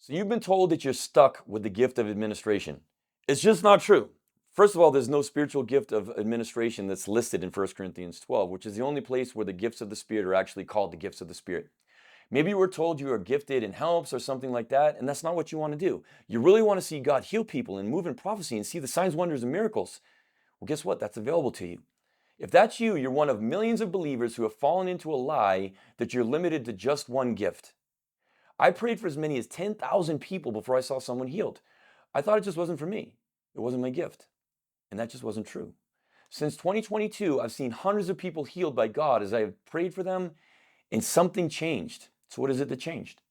So you've been told that you're stuck with the gift of administration. It's just not true. First of all, there's no spiritual gift of administration that's listed in 1 Corinthians 12, which is the only place where the gifts of the Spirit are actually called the gifts of the Spirit. Maybe you were told you are gifted in helps or something like that, and that's not what you want to do. You really want to see God heal people and move in prophecy and see the signs, wonders, and miracles. Well, guess what? That's available to you. If that's you, you're one of millions of believers who have fallen into a lie that you're limited to just one gift. I prayed for as many as 10,000 people before I saw someone healed. I thought it just wasn't for me. It wasn't my gift. And that just wasn't true. Since 2022, I've seen hundreds of people healed by God as I have prayed for them, and something changed. So, what is it that changed?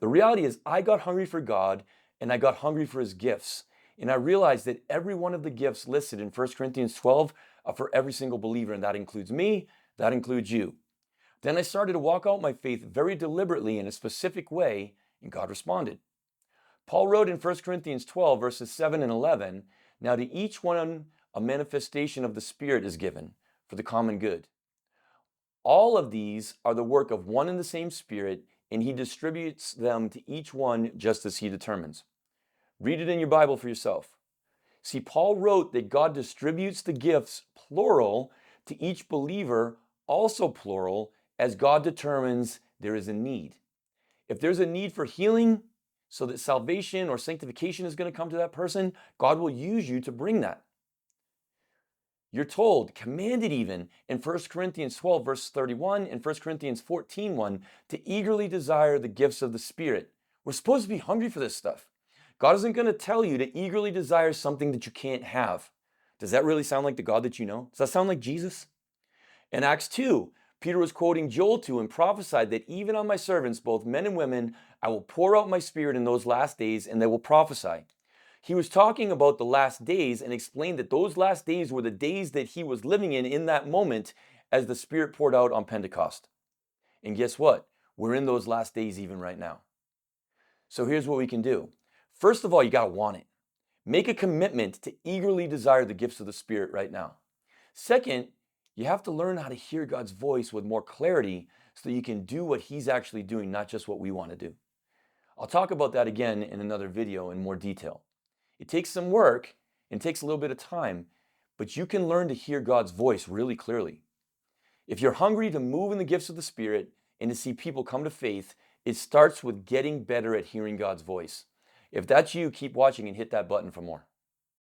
The reality is, I got hungry for God and I got hungry for His gifts. And I realized that every one of the gifts listed in 1 Corinthians 12 are for every single believer, and that includes me, that includes you. Then I started to walk out my faith very deliberately in a specific way, and God responded. Paul wrote in 1 Corinthians 12, verses 7 and 11, "Now to each one a manifestation of the Spirit is given for the common good. All of these are the work of one and the same Spirit, and He distributes them to each one just as He determines." Read it in your Bible for yourself. See, Paul wrote that God distributes the gifts, plural, to each believer, also plural, as God determines there is a need. If there's a need for healing so that salvation or sanctification is going to come to that person, God will use you to bring that. You're told, commanded even in 1 Corinthians 12, verse 31 and 1 Corinthians 14:1 to eagerly desire the gifts of the Spirit. We're supposed to be hungry for this stuff. God isn't going to tell you to eagerly desire something that you can't have. Does that really sound like the God that you know? Does that sound like Jesus? In Acts 2, Peter was quoting Joel 2 and prophesied that even on my servants, both men and women, I will pour out my Spirit in those last days and they will prophesy. He was talking about the last days and explained that those last days were the days that he was living in that moment as the Spirit poured out on Pentecost. And guess what? We're in those last days even right now. So here's what we can do. First of all, you got to want it. Make a commitment to eagerly desire the gifts of the Spirit right now. Second, you have to learn how to hear God's voice with more clarity so that you can do what He's actually doing, not just what we want to do. I'll talk about that again in another video in more detail. It takes some work and takes a little bit of time, but you can learn to hear God's voice really clearly. If you're hungry to move in the gifts of the Spirit and to see people come to faith, it starts with getting better at hearing God's voice. If that's you, keep watching and hit that button for more.